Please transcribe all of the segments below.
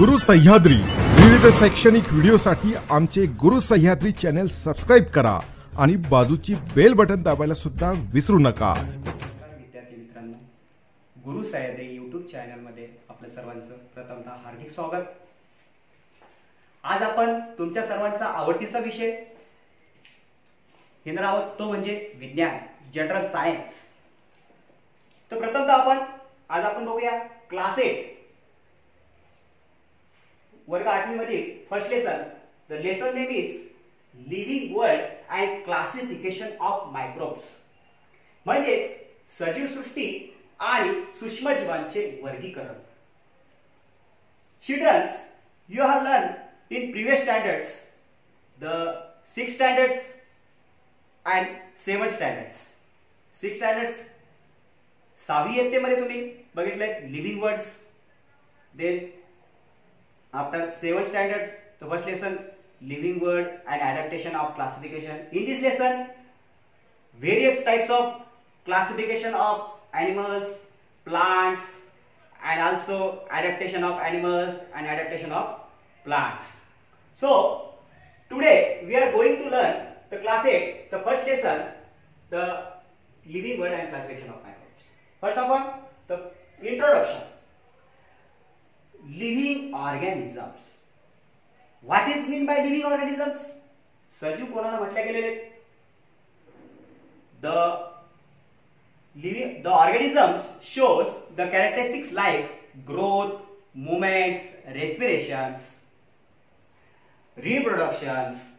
गुरु सह्याद्री विविध शैक्षणिक व्हिडिओसाठी आमचे गुरु सह्याद्री चॅनल सबस्क्राइब करा आणि बाजूची बेल बटन दाबायला सुद्धा विसरू नका। विद्यार्थी मित्रांनो, गुरु सह्याद्री YouTube चॅनल मध्ये आपल्या सर्वांचं प्रथमतः हार्दिक स्वागत। आज आपण तुमच्या सर्वांचा आवडतीचा विषय घेणार आहोत, तो म्हणजे विज्ञान, जनरल सायन्स। तर प्रथमतः आज आपण बघूया क्लास 8 वर्ग 8 मधील first lesson. The lesson name is living world and classification of microbes, म्हणजेच सजीव सृष्टी आणि सूक्ष्मजीवांचे वर्गीकरण। Childrens, you have learned in previous standards the 6 standards and 7 standards. 6 standards 6वी इयत्तेमध्ये तुम्ही बघितले living words, then after 7 standards the first lesson living word and adaptation of classification. In this lesson various types of classification of animals, plants, and also adaptation of animals and adaptation of plants. So today we are going to learn the class 8, the first lesson, the living word and classification of microbes. First of all, the introduction. Living organisms. What is meant by living organisms? सजीव कोणाला म्हटले गेलेले? The organisms shows the characteristics like growth, movements, respirations, reproductions,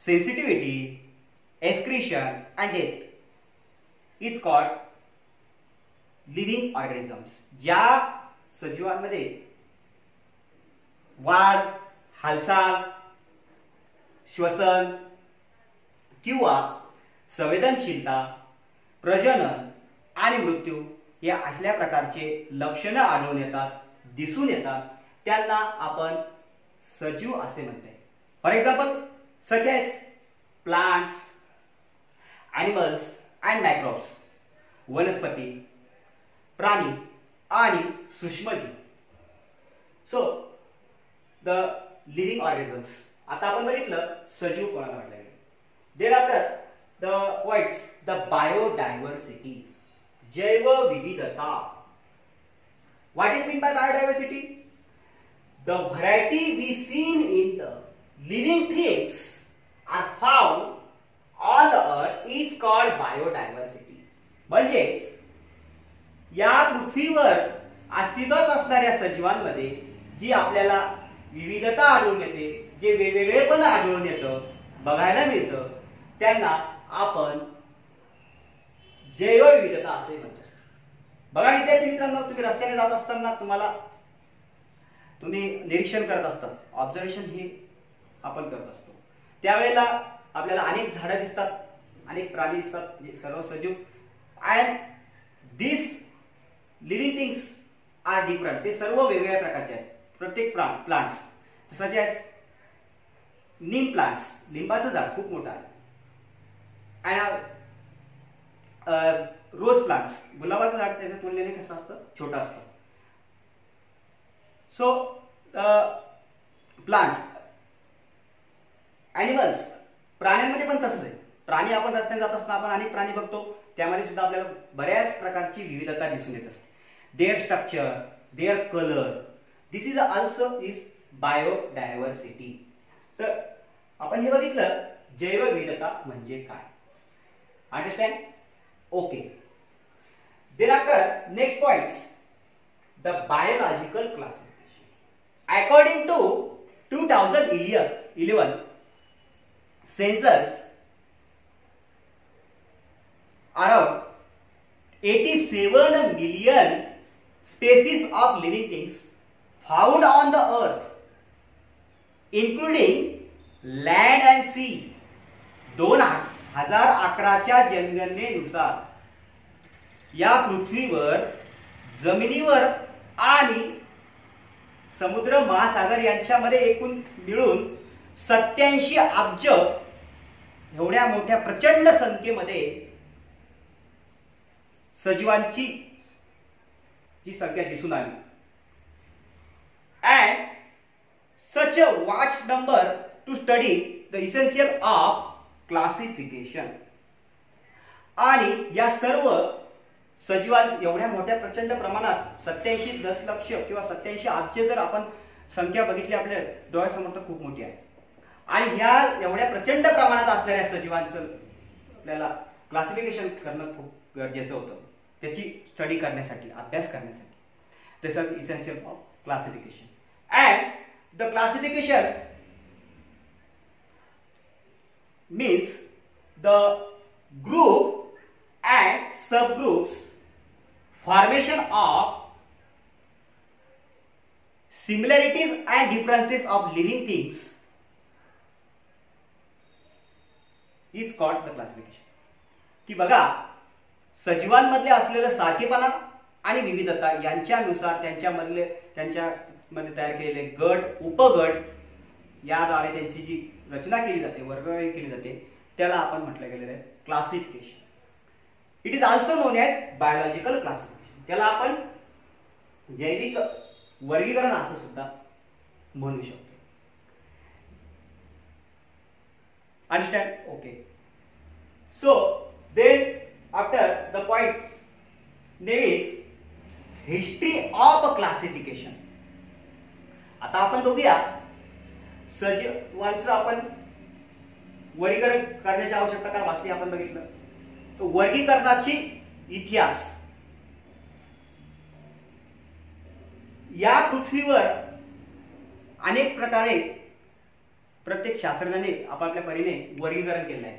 sensitivity, excretion and death is called living organisms. ज्या सजीवांमध्ये वाढ, हालचाल, श्वसन किंवा संवेदनशीलता, प्रजनन आणि मृत्यू या असल्या प्रकारचे लक्षणे आढळून येतात, दिसून येतात, त्यांना आपण सजीव असे म्हणतो। For example such as plants, animals and microbes, वनस्पती, प्राणी आणि सूक्ष्मजीव। So the living organisms. आता आपण बघितलं सजीव कोणाला म्हटलं गेलं। Then after the words the biodiversity, जैवविविधता। What is mean by biodiversity? The variety we seen in the living things are found on the earth is called biodiversity. म्हणजेच या पृथ्वीवर अस्तित्वात असणाऱ्या सजीवांमध्ये जी आपल्याला विविधता आढळून येते, जे वेगवेगळेपण आढळून येतं, बघायला मिळतं, त्यांना आपण जैवविविधता असे म्हणतो। बघा विद्यार्थी मित्रांनो, तुम्ही रस्त्याने जात असताना तुम्ही निरीक्षण करत असता, ऑब्झर्वेशन हे आपण करत असतो, त्यावेळेला आपल्याला अनेक झाडं दिसतात, अनेक प्राणी दिसतात, जे सर्व सजीव and this living things are different. ते सर्व वेगवेगळ्या प्रकारचे आहेत। प्रत्येक plants such as neem plants, लिंबाचं झाड खूप मोठं आहे, अँड रोज प्लांट्स, गुलाबाचं झाड त्याच्या तुलनेने कसं असतं, छोटं असतं। सो प्लांट्स, एनिमल्स, प्राण्यांमध्ये पण तसंच आहे। प्राणी आपण रस्त्याने जात असताना आपण अनेक प्राणी बघतो, त्यामध्ये सुद्धा आपल्याला बऱ्याच प्रकारची विविधता दिसून येत असते। their structure, their color, this is also is biodiversity. तर आपण हे बघितलं जैवविविधता म्हणजे काय, understand? Okay. Then after next points the biological classification. According to 2011 census, around 87 million species of living things found on the earth, including land and sea. 2011च्या जनगणनेनुसार या पृथ्वीवर, जमिनीवर आणि समुद्र महासागर यांच्यामध्ये एकूण मिळून 87 अब्ज एवढ्या मोठ्या प्रचंड संख्येमध्ये सजीवांची जी संख्या दिसून आली। and such a vast number to study the essential of classification. आणि या सर्व सजीवांत एवढ्या मोठ्या प्रचंड प्रमाणात 87 दशलक्ष किंवा 87 अब्ज जर आपण संख्या बघितली आपल्या डोळ्यासमोर तर खूप मोठी आहे. आणि ह्या एवढ्या प्रचंड प्रमाणात असलेल्या सजीवांचं आपल्याला क्लासिफिकेशन करणं खूप गरजेचं होतं, त्याची स्टडी करण्यासाठी, अभ्यास करण्यासाठी. This is essential of classification. And the classification means the group and subgroups formation of similarities and differences of living things is called the classification. की बघा सजीवांमध्ये असलेलं सारखेपणा आणि विविधता यांच्यानुसार त्यांच्यामध्ये तयार केलेले गट उपगट याद्वारे त्यांची जी रचना केली जाते, वर्गवारी केली जाते, त्याला आपण म्हटलं गेलेलं आहे classification. It is also known as biological classification. त्याला आपण जैविक वर्गीकरण असं सुद्धा म्हणू शकतो. Understand? Okay. So then after the point name is history of classification. आता आपण बघूया सजीवांचं आपण वर्गीकरण करण्याची आवश्यकता काय वाचली आपण बघितलं. तर वर्गीकरणाची इतिहास या पृथ्वीवर अनेक प्रकारे प्रत्येक शास्त्रज्ञाने आपापल्या परीने वर्गीकरण केलं आहे.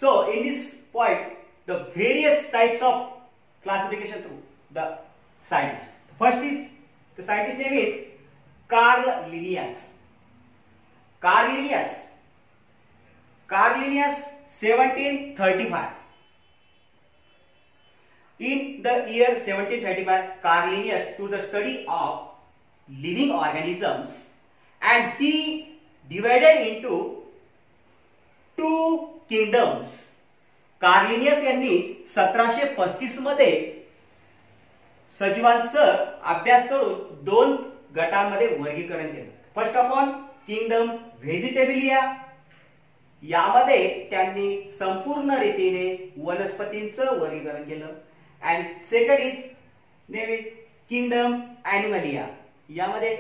So in this point the various types of classification through the scientist. First is the scientist name is Carl Linnaeus. Carl Linnaeus 1735. In the year 1735, Carl Linnaeus to the study of living organisms and he divided into two kingdoms. Carl Linnaeus यांनी 1735 मध्ये सजीवांचं अभ्यास करून 2 गटांमध्ये वर्गीकरण केलं. First of all kingdom vegetabilia, यामध्ये त्यांनी संपूर्ण रीतीने वनस्पतींचं वर्गीकरण केलं. And second is name is kingdom animalia, यामध्ये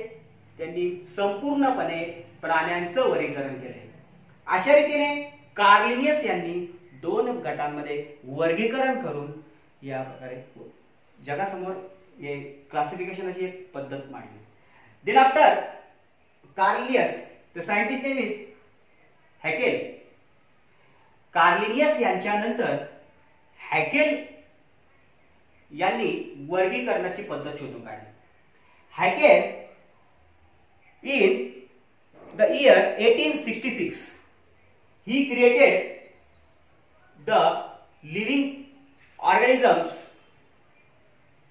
त्यांनी संपूर्णपणे प्राण्यांचं वर्गीकरण केलं. अशा रीतीने कार्ल लिनियस यांनी 2 गटांमध्ये वर्गीकरण करून या प्रकारे जगासमोर हे क्लासिफिकेशन अशी एक पद्धत मांडली. Then after Carl Linnaeus the scientist name is Haeckel. Carl Linnaeus यांच्यानंतर हॅकेल यांनी वर्गीकरणाची पद्धत शोधून काढली. Haeckel in the year 1866 he created the living organisms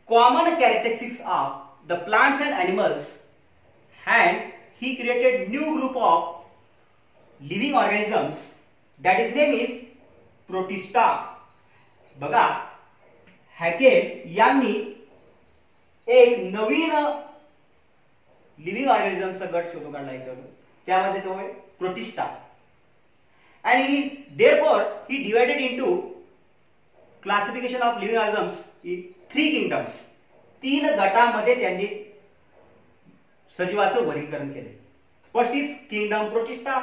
common characteristics of the plants and animals, and he created new group of living organisms that his name is Protista. बघा हॅकेल यांनी एक नवीन living ऑर्गॅनिझमचा गट शोधून काढला आहे, त्यामध्ये तो आहे protista. And therefore he divided into classification of living organisms in 3 kingdoms. 3 गटामध्ये त्यांनी सजीवाचं वर्गीकरण केले. First is kingdom protista,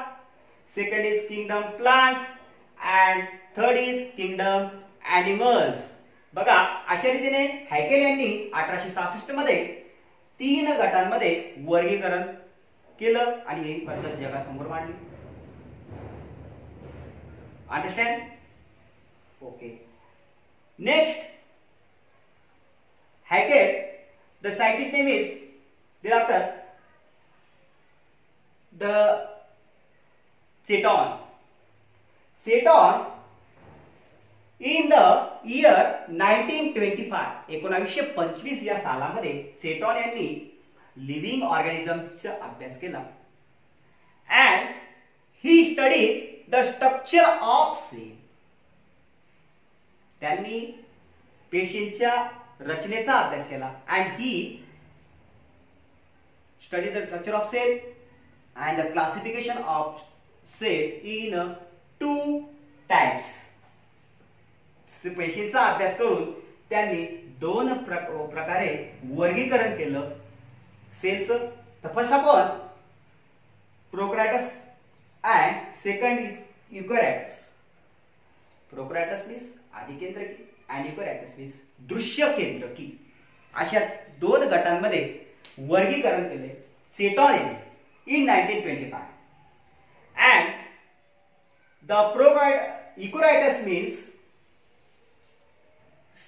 second is kingdom plants and third is kingdom animals. बघा अशा रीतीने हॅकेल यांनी 1866 मध्ये 3 गटांमध्ये वर्गीकरण केलं आणि ही पद्धत जगासमोर मांडली. Understand? Okay. Next, Haeckel, the scientist name is thereafter the Seton. Seton in the year 1925, 1925 या सालामध्ये सेटॉन यांनी लिव्हिंग ऑर्गॅनिझम्सचा अभ्यास केला. And he studied the structure of cell. त्यांनी पेशींच्या रचनेचा अभ्यास केला and he study the structure of cell and the classification of cell in two types. पेशींचा अभ्यास करून त्यांनी दोन प्रकारे वर्गीकरण केलं सेलचं. The first of all, prokaryotes and second is eukaryotes. Prokaryotes means आदिकेंद्रकी and eukaryotes means दृश्य केंद्रकी. अशा दोन गटांमध्ये वर्गीकरण केले सेटॉन यांनी in 1925. And the eukaryotes means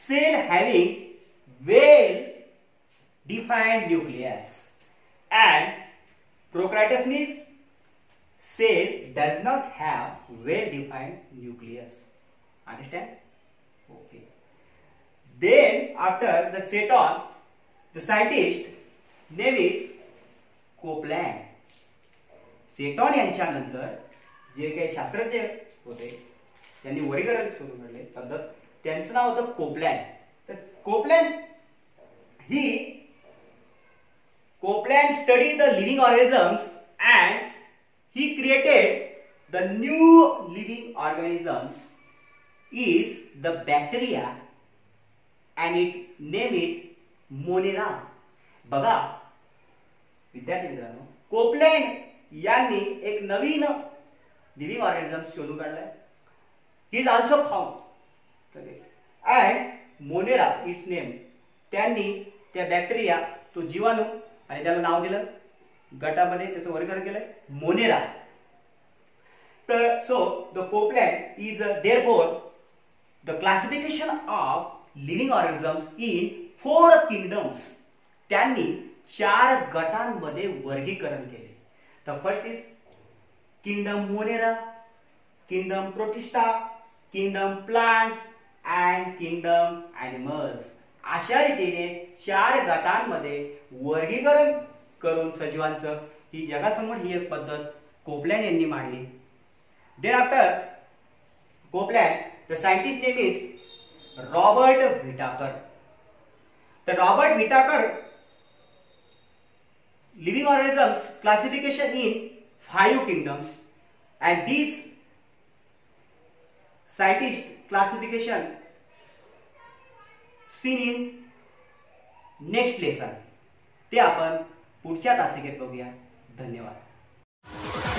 cell having well defined nucleus, and prokaryotes means cell does not have well defined nucleus. Understand? Okay. Then after the Seton, the scientist name is Copeland. सेटॉन यांच्यानंतर जे काही शास्त्रज्ञ होते त्यांनी वर्गीकरण सुरू केले पद्धत, त्यांचं नाव होतं कोपलँड. तर Copeland study the living organisms and he created the new living organisms is the bacteria and it name it Monera. बघा विद्यार्थी मित्रांनो, कोपलँड यांनी एक नवीन लिव्हिंग ऑर्गॅनिझम शोधून काढलाय. He is also found and Monera it's name. त्यांनी त्या bacteria तो जीवाणू आणि त्याला नाव दिलं, गटामध्ये त्याचं वर्गीकरण केलंय मोनेरा. तर so the Copeland is therefore the classification of living organisms in 4 kingdoms. त्यांनी 4 गटांमध्ये वर्गीकरण केले. The first is kingdom Monera, kingdom Protista, kingdom plants and kingdom animals. अशा रीतीने 4 गटांमध्ये वर्गीकरण करून सजीवांचं ही जगासमोर ही एक पद्धत कोपलँड यांनी मांडली. Then after Copeland, the scientist name is Robert Whittaker. The Robert Whittaker living organisms classification in 5 kingdoms, and these scientist classification seen in next lesson. ते आपण पुढच्या तासिकेत बघूया. धन्यवाद.